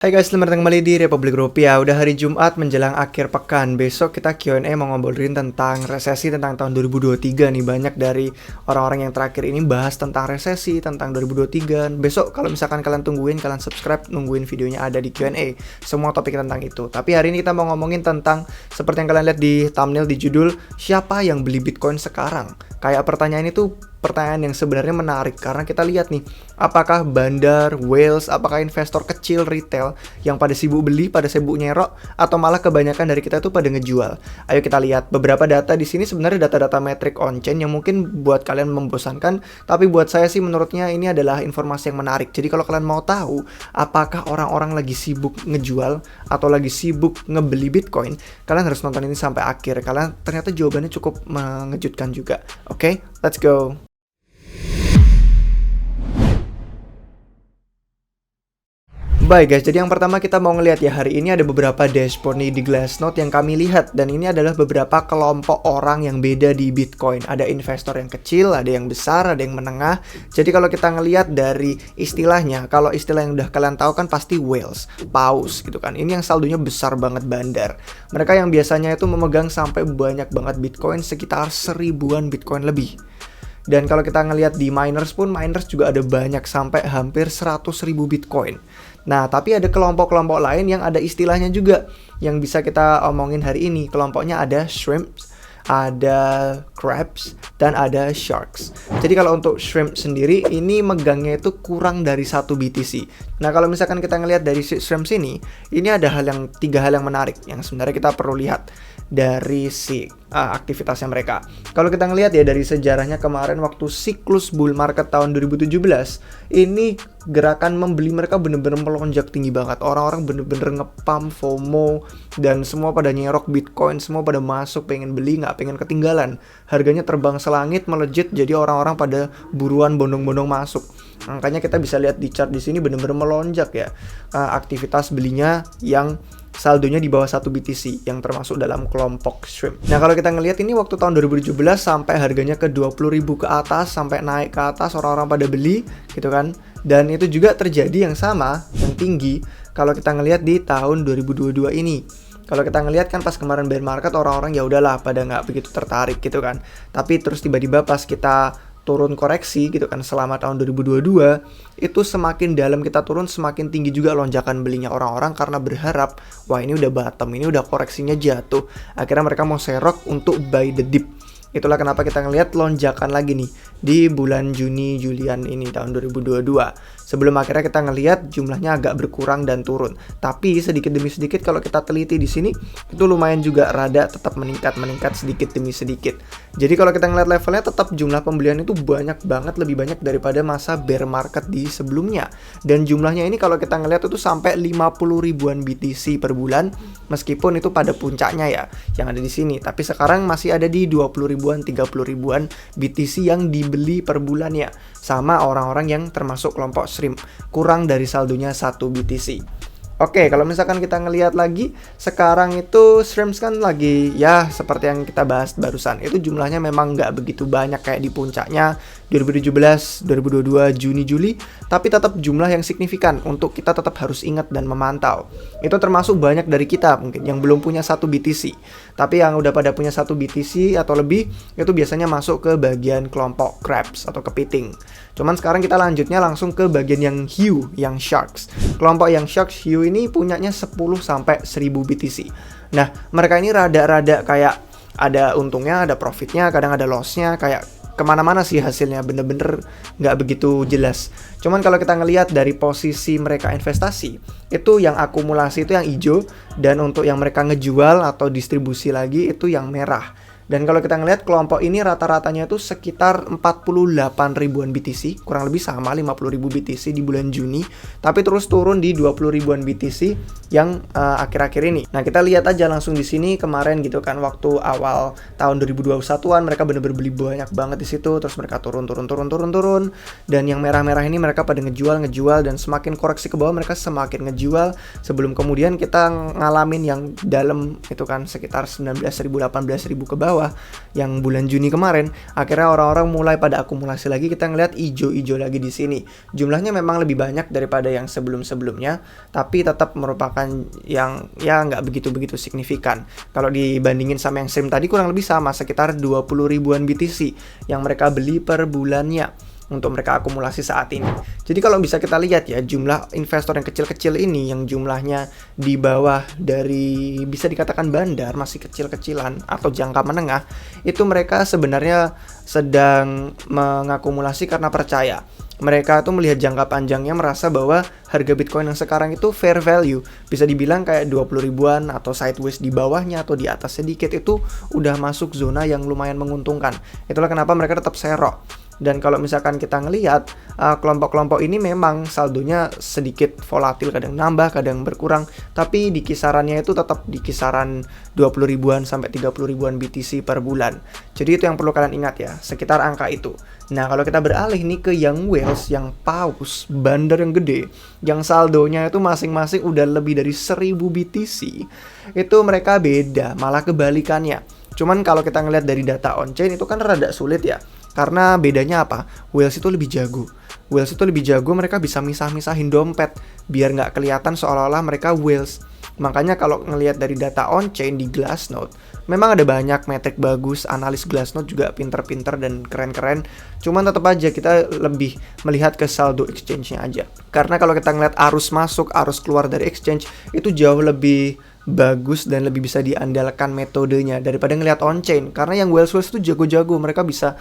Hai guys, selamat datang kembali di Republik Rupiah. Udah hari Jumat menjelang akhir pekan. Besok kita Q&A mau ngobrolin tentang resesi, tentang tahun 2023 nih. Banyak dari orang-orang yang terakhir ini bahas tentang resesi, tentang 2023. Besok kalau misalkan kalian tungguin, kalian subscribe, nungguin videonya ada di Q&A. Semua topik tentang itu. Tapi hari ini kita mau ngomongin tentang, seperti yang kalian lihat di thumbnail, di judul, siapa yang beli Bitcoin sekarang? Kayak pertanyaan itu pertanyaan yang sebenarnya menarik karena kita lihat nih, apakah bandar, whales, apakah investor kecil retail yang pada sibuk beli, pada sibuk nyerok, atau malah kebanyakan dari kita tuh pada ngejual. Ayo kita lihat beberapa data di sini, sebenarnya data-data metrik on-chain yang mungkin buat kalian membosankan, tapi buat saya sih menurutnya ini adalah informasi yang menarik. Jadi kalau kalian mau tahu apakah orang-orang lagi sibuk ngejual atau lagi sibuk ngebeli Bitcoin, kalian harus nonton ini sampai akhir. Kalian ternyata jawabannya cukup mengejutkan juga. Oke, let's go. Baik guys, jadi yang pertama kita mau ngelihat ya, hari ini ada beberapa dashboard nih di Glassnode yang kami lihat, dan ini adalah beberapa kelompok orang yang beda di Bitcoin. Ada investor yang kecil, ada yang besar, ada yang menengah. Jadi kalau kita ngelihat dari istilahnya, kalau istilah yang udah kalian tahu kan pasti whales, paus gitu kan. Ini yang saldonya besar banget, bandar. Mereka yang biasanya itu memegang sampai banyak banget Bitcoin, sekitar 1000-an Bitcoin lebih. Dan kalau kita ngelihat di miners pun, miners juga ada banyak sampai hampir 100.000 Bitcoin. Nah, tapi ada kelompok-kelompok lain yang ada istilahnya juga yang bisa kita omongin hari ini. Kelompoknya ada shrimps, ada crabs, dan ada sharks. Jadi kalau untuk shrimp sendiri, ini megangnya itu kurang dari 1 BTC. Nah, kalau misalkan kita ngelihat dari shrimps ini ada tiga hal yang menarik yang sebenarnya kita perlu lihat dari aktivitasnya mereka. Kalau kita ngelihat ya dari sejarahnya kemarin waktu siklus bull market tahun 2017, ini gerakan membeli mereka bener-bener melonjak tinggi banget. Orang-orang bener-bener ngepump FOMO dan semua pada nyerok Bitcoin, semua pada masuk, pengen beli, nggak pengen ketinggalan. Harganya terbang selangit, melejit, jadi orang-orang pada buruan bondong-bondong masuk. Makanya kita bisa lihat di chart di sini bener-bener melonjak ya, aktivitas belinya yang saldonya di bawah 1 BTC yang termasuk dalam kelompok shrimp. Nah, kalau kita ngelihat ini waktu tahun 2017 sampai harganya ke 20.000 ke atas, sampai naik ke atas, orang-orang pada beli gitu kan. Dan itu juga terjadi yang sama, yang tinggi kalau kita ngelihat di tahun 2022 ini. Kalau kita ngelihat kan pas kemarin bear market, orang-orang ya udahlah pada nggak begitu tertarik gitu kan. Tapi terus tiba-tiba pas kita turun koreksi gitu kan selama tahun 2022, itu semakin dalam kita turun, semakin tinggi juga lonjakan belinya orang-orang karena berharap, wah ini udah bottom, ini udah koreksinya jatuh. Akhirnya mereka mau serok untuk buy the dip. Itulah kenapa kita ngelihat lonjakan lagi nih di bulan Juni Julian ini tahun 2022. Sebelum akhirnya kita ngelihat jumlahnya agak berkurang dan turun. Tapi sedikit demi sedikit kalau kita teliti di sini itu lumayan juga rada tetap meningkat sedikit demi sedikit. Jadi kalau kita ngelihat levelnya tetap jumlah pembelian itu banyak banget, lebih banyak daripada masa bear market di sebelumnya. Dan jumlahnya ini kalau kita ngelihat itu sampai 50 ribuan BTC per bulan, meskipun itu pada puncaknya ya yang ada di sini. Tapi sekarang masih ada di 20 ribuan, 30 ribuan BTC yang dibeli per bulannya sama orang-orang yang termasuk kelompok shrimp, kurang dari saldonya 1 BTC. Oke, kalau misalkan kita ngelihat lagi, sekarang itu shrimps kan lagi ya seperti yang kita bahas barusan, itu jumlahnya memang nggak begitu banyak kayak di puncaknya 2017, 2022, Juni, Juli, tapi tetap jumlah yang signifikan untuk kita tetap harus ingat dan memantau. Itu termasuk banyak dari kita mungkin yang belum punya 1 BTC, tapi yang udah pada punya 1 BTC atau lebih, itu biasanya masuk ke bagian kelompok crabs atau kepiting. Cuman sekarang kita lanjutnya langsung ke bagian yang hiu, yang sharks. Kelompok yang sharks hiu ini punyanya 10 sampai 1000 BTC. Nah, mereka ini rada-rada kayak ada untungnya, ada profitnya, kadang ada lossnya, kayak kemana-mana sih hasilnya, bener-bener nggak begitu jelas. Cuman kalau kita ngelihat dari posisi mereka investasi, itu yang akumulasi itu yang hijau, dan untuk yang mereka ngejual atau distribusi lagi itu yang merah. Dan kalau kita ngelihat kelompok ini rata-ratanya itu sekitar 48 ribuan BTC, kurang lebih sama 50 ribu BTC di bulan Juni, tapi terus turun di 20 ribuan BTC yang akhir-akhir ini. Nah, kita lihat aja langsung di sini kemarin gitu kan, waktu awal tahun 2021-an mereka bener-bener beli banyak banget di situ, terus mereka turun, dan yang merah-merah ini mereka pada ngejual, dan semakin koreksi ke bawah mereka semakin ngejual, sebelum kemudian kita ngalamin yang dalam itu kan sekitar 19.000, 18.000 ke bawah. bawah yang bulan Juni kemarin, akhirnya orang-orang mulai pada akumulasi lagi. Kita ngeliat ijo-ijo lagi di sini. Jumlahnya memang lebih banyak daripada yang sebelum-sebelumnya, tapi tetap merupakan yang ya nggak begitu-begitu signifikan. Kalau dibandingin sama yang stream tadi kurang lebih sama, sekitar 20 ribuan BTC yang mereka beli per bulannya untuk mereka akumulasi saat ini. Jadi kalau bisa kita lihat ya, jumlah investor yang kecil-kecil ini yang jumlahnya di bawah dari bisa dikatakan bandar, masih kecil-kecilan atau jangka menengah, itu mereka sebenarnya sedang mengakumulasi karena percaya. Mereka tuh melihat jangka panjangnya, merasa bahwa harga Bitcoin yang sekarang itu fair value. Bisa dibilang kayak 20 ribuan atau sideways di bawahnya atau di atas sedikit, itu udah masuk zona yang lumayan menguntungkan. Itulah kenapa mereka tetap serok. Dan kalau misalkan kita ngelihat kelompok-kelompok ini memang saldonya sedikit volatil, kadang nambah, kadang berkurang, tapi di kisarannya itu tetap di kisaran 20 ribuan sampai 30 ribuan BTC per bulan. Jadi itu yang perlu kalian ingat ya, sekitar angka itu. Nah, kalau kita beralih nih ke yang whales, yang paus, bandar yang gede, yang saldonya itu masing-masing udah lebih dari 1000 BTC, itu mereka beda, malah kebalikannya. Cuman kalau kita ngelihat dari data on-chain itu kan rada sulit ya. Karena bedanya apa? Whales itu lebih jago. Whales itu lebih jago, mereka bisa misah-misahin dompet biar nggak kelihatan seolah-olah mereka whales. Makanya kalau ngelihat dari data on-chain di Glassnode, memang ada banyak metrik bagus, analis Glassnode juga pinter-pinter dan keren-keren. Cuman tetap aja kita lebih melihat ke saldo exchange-nya aja. Karena kalau kita ngelihat arus masuk, arus keluar dari exchange, itu jauh lebih bagus dan lebih bisa diandalkan metodenya daripada ngelihat on-chain. Karena yang whales itu jago-jago, mereka bisa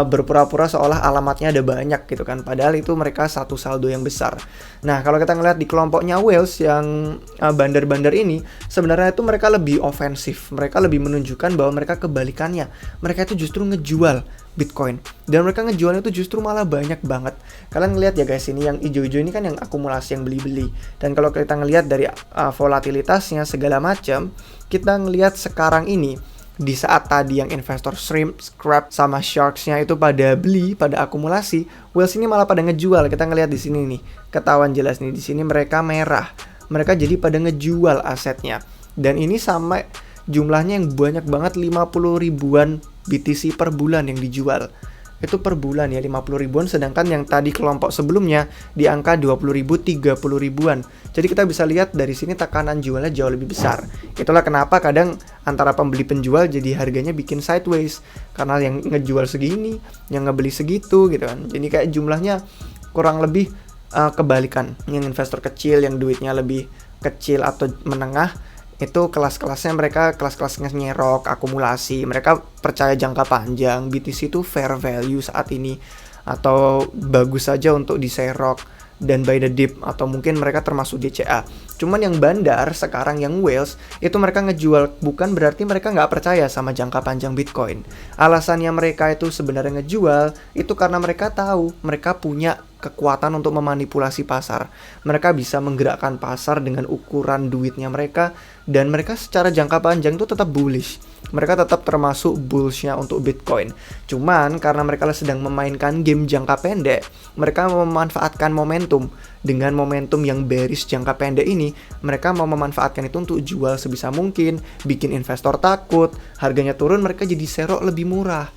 berpura-pura seolah alamatnya ada banyak gitu kan, padahal itu mereka satu saldo yang besar. Nah, kalau kita ngelihat di kelompoknya whales yang bandar-bandar ini, sebenarnya itu mereka lebih ofensif, mereka lebih menunjukkan bahwa mereka kebalikannya, mereka itu justru ngejual Bitcoin, dan mereka ngejualnya itu justru malah banyak banget. Kalian ngelihat ya guys, ini yang hijau-hijau ini kan yang akumulasi, yang beli-beli. Dan kalau kita ngelihat dari volatilitasnya segala macam, kita ngelihat sekarang ini di saat tadi yang investor shrimp, scrap sama sharks-nya itu pada beli, pada akumulasi, whales ini malah pada ngejual. Kita ngelihat di sini nih, ketahuan jelas nih, di sini mereka merah. Mereka jadi pada ngejual asetnya. Dan ini sampai jumlahnya yang banyak banget, 50 ribuan BTC per bulan yang dijual. Itu per bulan ya, 50 ribuan, sedangkan yang tadi kelompok sebelumnya di angka 20 ribu, 30 ribuan. Jadi kita bisa lihat dari sini tekanan jualnya jauh lebih besar. Itulah kenapa kadang antara pembeli penjual jadi harganya bikin sideways, karena yang ngejual segini, yang ngebeli segitu gitu kan. Jadi kayak jumlahnya kurang lebih kebalikan. Yang investor kecil, yang duitnya lebih kecil atau menengah, itu kelas-kelasnya mereka kelas-kelasnya nyerok, akumulasi, mereka percaya jangka panjang, BTC itu fair value saat ini, atau bagus saja untuk diserok dan buy the dip, atau mungkin mereka termasuk DCA. Cuman yang bandar sekarang, yang whales, itu mereka ngejual, bukan berarti mereka nggak percaya sama jangka panjang Bitcoin. Alasannya mereka itu sebenarnya ngejual, itu karena mereka tahu mereka punya kekuatan untuk memanipulasi pasar. Mereka bisa menggerakkan pasar dengan ukuran duitnya mereka, dan mereka secara jangka panjang itu tetap bullish. Mereka tetap termasuk bullsnya untuk Bitcoin. Cuman karena mereka sedang memainkan game jangka pendek, mereka memanfaatkan momentum. Dengan momentum yang bearish jangka pendek ini, mereka mau memanfaatkan itu untuk jual sebisa mungkin, bikin investor takut, harganya turun, mereka jadi serok lebih murah.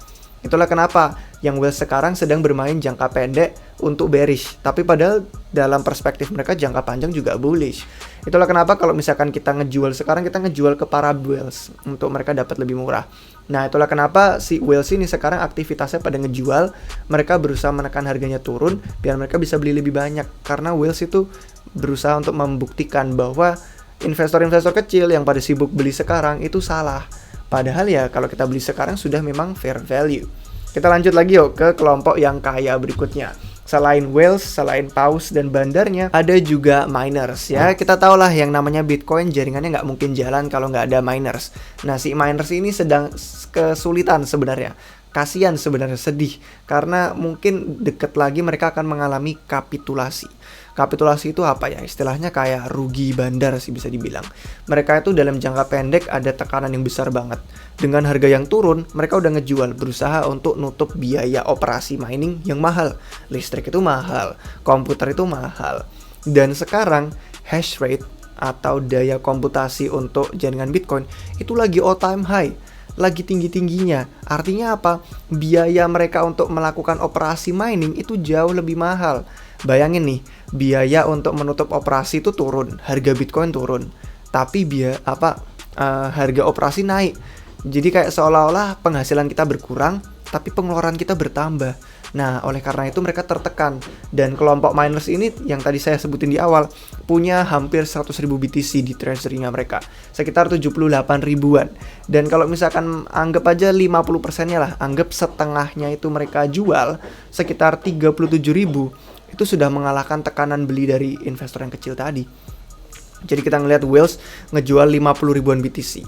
Itulah kenapa yang whales sekarang sedang bermain jangka pendek untuk bearish, tapi padahal dalam perspektif mereka jangka panjang juga bullish. Itulah kenapa kalau misalkan kita ngejual sekarang, kita ngejual ke para whales untuk mereka dapat lebih murah. Nah, itulah kenapa si whales ini sekarang aktivitasnya pada ngejual, mereka berusaha menekan harganya turun biar mereka bisa beli lebih banyak, karena whales itu berusaha untuk membuktikan bahwa investor-investor kecil yang pada sibuk beli sekarang itu salah. Padahal ya kalau kita beli sekarang sudah memang fair value. Kita lanjut lagi yuk ke kelompok yang kaya berikutnya. Selain whales, selain paus dan bandarnya, ada juga miners ya. Kita tahulah yang namanya Bitcoin jaringannya nggak mungkin jalan kalau nggak ada miners. Nah, si miners ini sedang kesulitan sebenarnya. Kasian sebenarnya, sedih. Karena mungkin deket lagi mereka akan mengalami kapitulasi. Kapitulasi itu apa ya? Istilahnya kayak rugi bandar sih bisa dibilang. Mereka itu dalam jangka pendek ada tekanan yang besar banget. Dengan harga yang turun, mereka udah ngejual, berusaha untuk nutup biaya operasi mining yang mahal. Listrik itu mahal, komputer itu mahal. Dan sekarang hash rate atau daya komputasi untuk jaringan Bitcoin itu lagi all time high. lagi tinggi-tingginya. Artinya apa? Biaya mereka untuk melakukan operasi mining itu jauh lebih mahal. Bayangin nih, biaya untuk menutup operasi itu turun, harga Bitcoin turun. Tapi harga operasi naik. Jadi kayak seolah-olah penghasilan kita berkurang, tapi pengeluaran kita bertambah. Nah, oleh karena itu mereka tertekan. Dan kelompok miners ini yang tadi saya sebutin di awal, punya hampir 100.000 BTC di treasury-nya mereka. Sekitar 78 ribuan. Dan kalau misalkan anggap aja 50%-nya lah, anggap setengahnya itu mereka jual, sekitar 37.000, itu sudah mengalahkan tekanan beli dari investor yang kecil tadi. Jadi kita ngelihat Whales ngejual 50 ribuan BTC.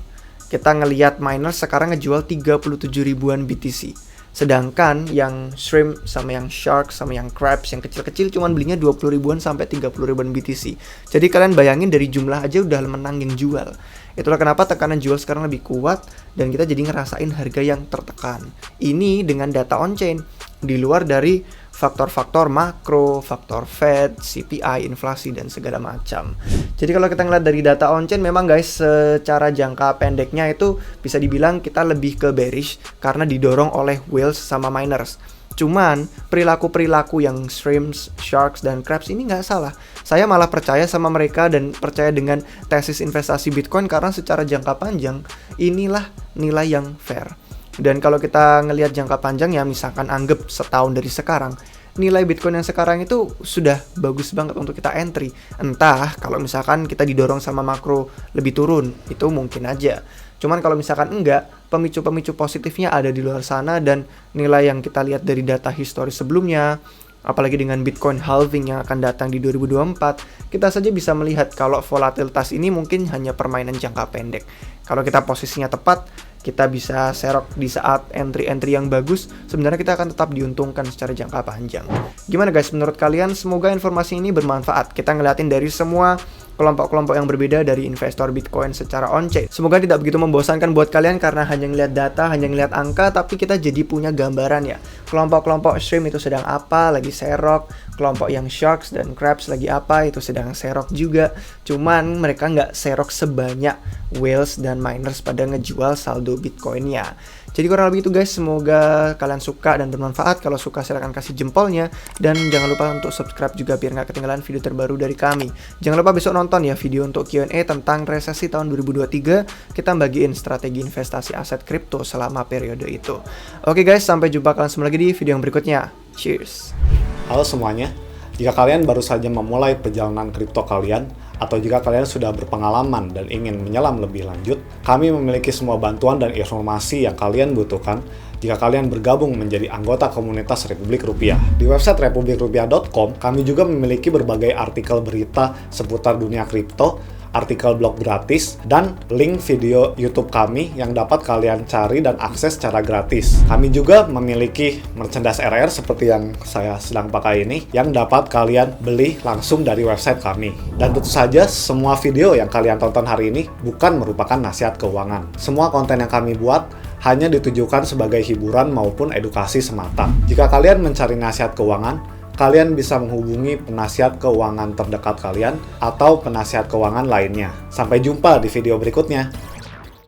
Kita ngelihat miners sekarang ngejual 37 ribuan BTC. Sedangkan yang shrimp sama yang shark sama yang crabs yang kecil-kecil cuman belinya 20 ribuan sampai 30 ribuan BTC. Jadi kalian bayangin dari jumlah aja udah menang yang jual. Itulah kenapa tekanan jual sekarang lebih kuat dan kita jadi ngerasain harga yang tertekan. Ini dengan data on-chain di luar dari faktor-faktor makro, faktor Fed, CPI, inflasi, dan segala macam. Jadi kalau kita ngeliat dari data on-chain, memang guys, secara jangka pendeknya itu bisa dibilang kita lebih ke bearish karena didorong oleh whales sama miners. Cuman, perilaku-perilaku yang shrimps, sharks, dan crabs ini nggak salah. Saya malah percaya sama mereka dan percaya dengan tesis investasi Bitcoin karena secara jangka panjang, inilah nilai yang fair. Dan kalau kita ngelihat jangka panjang ya, misalkan anggap setahun dari sekarang, nilai Bitcoin yang sekarang itu sudah bagus banget untuk kita entry. Entah kalau misalkan kita didorong sama makro lebih turun, itu mungkin aja. Cuman kalau misalkan enggak, pemicu-pemicu positifnya ada di luar sana dan nilai yang kita lihat dari data historis sebelumnya, apalagi dengan Bitcoin halving yang akan datang di 2024, kita saja bisa melihat kalau volatilitas ini mungkin hanya permainan jangka pendek. Kalau kita posisinya tepat, kita bisa serok di saat entry-entry yang bagus, sebenarnya kita akan tetap diuntungkan secara jangka panjang. Gimana guys, menurut kalian? Semoga informasi ini bermanfaat. Kita ngeliatin dari semua kelompok-kelompok yang berbeda dari investor Bitcoin secara on-chain. Semoga tidak begitu membosankan buat kalian karena hanya ngeliat data, hanya ngeliat angka, tapi kita jadi punya gambaran ya. Kelompok-kelompok shrimp itu sedang apa, lagi serok. Kelompok yang sharks dan crabs lagi apa, itu sedang serok juga. Cuman mereka nggak serok sebanyak whales dan miners pada ngejual saldo Bitcoinnya. Jadi kurang lebih itu guys, semoga kalian suka dan bermanfaat. Kalau suka silahkan kasih jempolnya. Dan jangan lupa untuk subscribe juga biar nggak ketinggalan video terbaru dari kami. Jangan lupa besok nonton ya video untuk Q&A tentang resesi tahun 2023. Kita bagiin strategi investasi aset kripto selama periode itu. Oke guys, sampai jumpa kalian semua lagi di video yang berikutnya. Cheers! Halo semuanya, jika kalian baru saja memulai perjalanan kripto kalian, atau jika kalian sudah berpengalaman dan ingin menyelam lebih lanjut, kami memiliki semua bantuan dan informasi yang kalian butuhkan jika kalian bergabung menjadi anggota komunitas Republik Rupiah. Di website republikrupiah.com, kami juga memiliki berbagai artikel berita seputar dunia kripto, artikel blog gratis, dan link video YouTube kami yang dapat kalian cari dan akses secara gratis. Kami juga memiliki merchandise RR seperti yang saya sedang pakai ini, yang dapat kalian beli langsung dari website kami. Dan tentu saja, semua video yang kalian tonton hari ini bukan merupakan nasihat keuangan. Semua konten yang kami buat hanya ditujukan sebagai hiburan maupun edukasi semata. Jika kalian mencari nasihat keuangan, kalian bisa menghubungi penasihat keuangan terdekat kalian atau penasihat keuangan lainnya. Sampai jumpa di video berikutnya.